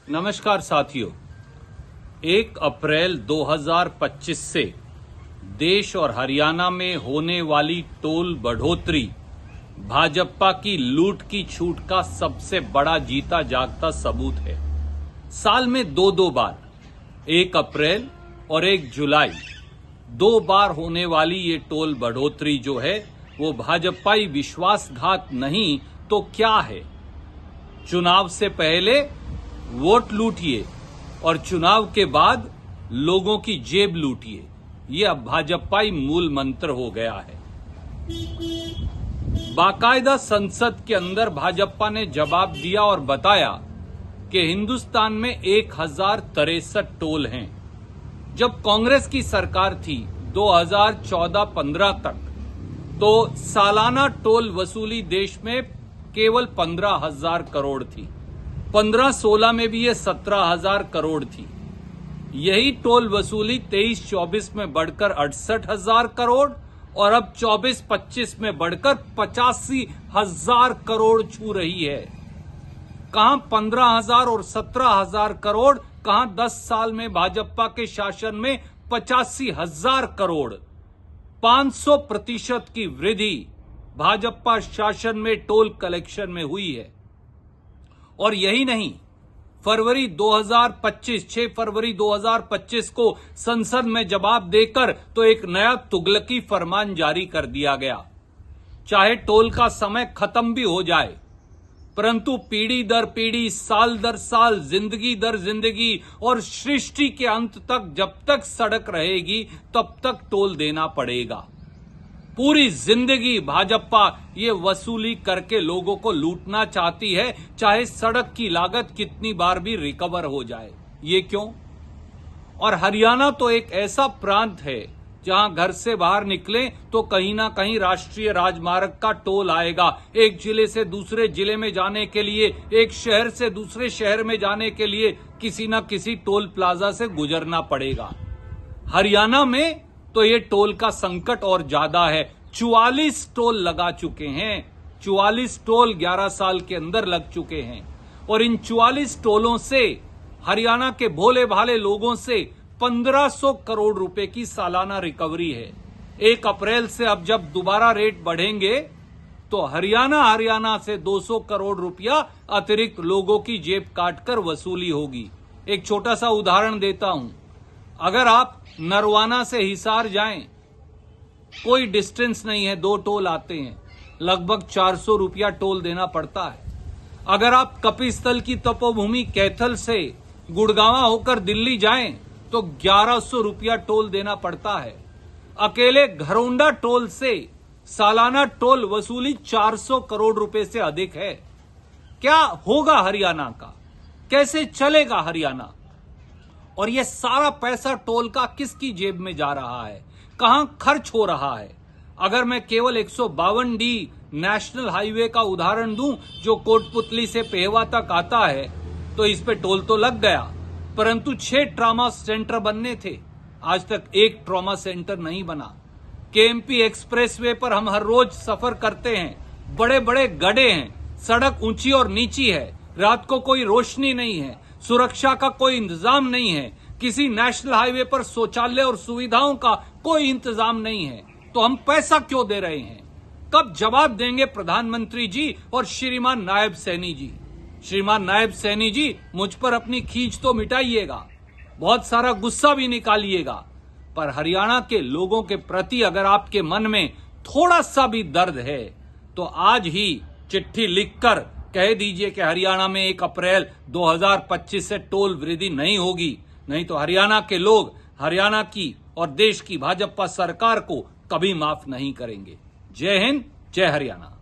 नमस्कार साथियों, 1 अप्रैल 2025 से देश और हरियाणा में होने वाली टोल बढ़ोतरी भाजपा की लूट की छूट का सबसे बड़ा जीता जागता सबूत है। साल में दो बार 1 अप्रैल और 1 जुलाई 2 बार होने वाली ये टोल बढ़ोतरी जो है वो भाजपाई विश्वासघात नहीं तो क्या है। चुनाव से पहले वोट लूटिए और चुनाव के बाद लोगों की जेब लूटिए, ये अब भाजपाई मूल मंत्र हो गया है। बाकायदा संसद के अंदर भाजपा ने जवाब दिया और बताया कि हिंदुस्तान में 1063 टोल हैं। जब कांग्रेस की सरकार थी 2014-15 तक तो सालाना टोल वसूली देश में केवल 15,000 करोड़ थी। 15-16 में भी ये 17,000 करोड़ थी। यही टोल वसूली 23-24 में बढ़कर 68,000 करोड़ और अब 24-25 में बढ़कर 85,000 करोड़ छू रही है। कहां 15,000 और 17,000 करोड़, कहां 10 साल में भाजपा के शासन में 85,000 करोड़। 500% की वृद्धि भाजपा शासन में टोल कलेक्शन में हुई है। और यही नहीं, 6 फरवरी 2025 को संसद में जवाब देकर तो एक नया तुगलकी फरमान जारी कर दिया गया। चाहे टोल का समय खत्म भी हो जाए, परंतु पीढ़ी दर पीढ़ी, साल दर साल, जिंदगी दर जिंदगी और सृष्टि के अंत तक जब तक सड़क रहेगी तब तक टोल देना पड़ेगा। पूरी जिंदगी भाजपा ये वसूली करके लोगों को लूटना चाहती है, चाहे सड़क की लागत कितनी बार भी रिकवर हो जाए। ये क्यों? और हरियाणा तो एक ऐसा प्रांत है जहां घर से बाहर निकले तो कहीं ना कहीं राष्ट्रीय राजमार्ग का टोल आएगा। एक जिले से दूसरे जिले में जाने के लिए, एक शहर से दूसरे शहर में जाने के लिए किसी ना किसी टोल प्लाजा से गुजरना पड़ेगा। हरियाणा में तो ये टोल का संकट और ज्यादा है। 44 टोल लगा चुके हैं। 44 टोल 11 साल के अंदर लग चुके हैं और इन 44 टोलों से हरियाणा के भोले भाले लोगों से 1500 करोड़ रुपए की सालाना रिकवरी है। 1 अप्रैल से अब जब दोबारा रेट बढ़ेंगे तो हरियाणा से 200 करोड़ रुपया अतिरिक्त लोगों की जेब काटकर वसूली होगी। एक छोटा सा उदाहरण देता हूं। अगर आप नरवाना से हिसार जाएं, कोई डिस्टेंस नहीं है, 2 टोल आते हैं, लगभग 400 रुपया टोल देना पड़ता है। अगर आप कपिस्थल की तपोभूमि कैथल से गुड़गांव होकर दिल्ली जाएं तो 1100 रुपया टोल देना पड़ता है। अकेले घरौंडा टोल से सालाना टोल वसूली 400 करोड़ रुपए से अधिक है। क्या होगा हरियाणा का? कैसे चलेगा हरियाणा? और ये सारा पैसा टोल का किसकी जेब में जा रहा है, कहां खर्च हो रहा है? अगर मैं केवल 152D नेशनल हाईवे का उदाहरण दूं जो कोटपुतली से पेहवा तक आता है तो इस पे टोल तो लग गया, परंतु 6 ट्रॉमा सेंटर बनने थे, आज तक 1 ट्रॉमा सेंटर नहीं बना। केएमपी एक्सप्रेसवे पर हम हर रोज सफर करते हैं, बड़े बड़े गड्ढे हैं, सड़क ऊंची और नीची है, रात को कोई रोशनी नहीं है, सुरक्षा का कोई इंतजाम नहीं है, किसी नेशनल हाईवे पर शौचालय और सुविधाओं का कोई इंतजाम नहीं है, तो हम पैसा क्यों दे रहे हैं? कब जवाब देंगे प्रधानमंत्री जी और श्रीमान नायब सैनी जी? श्रीमान नायब सैनी जी, मुझ पर अपनी खींच तो मिटाइएगा, बहुत सारा गुस्सा भी निकालिएगा, पर हरियाणा के लोगों के प्रति अगर आपके मन में थोड़ा सा भी दर्द है तो आज ही चिट्ठी लिखकर कह दीजिए कि हरियाणा में 1 अप्रैल 2025 से टोल वृद्धि नहीं होगी, नहीं तो हरियाणा के लोग हरियाणा की और देश की भाजपा सरकार को कभी माफ नहीं करेंगे। जय हिंद, जय हरियाणा।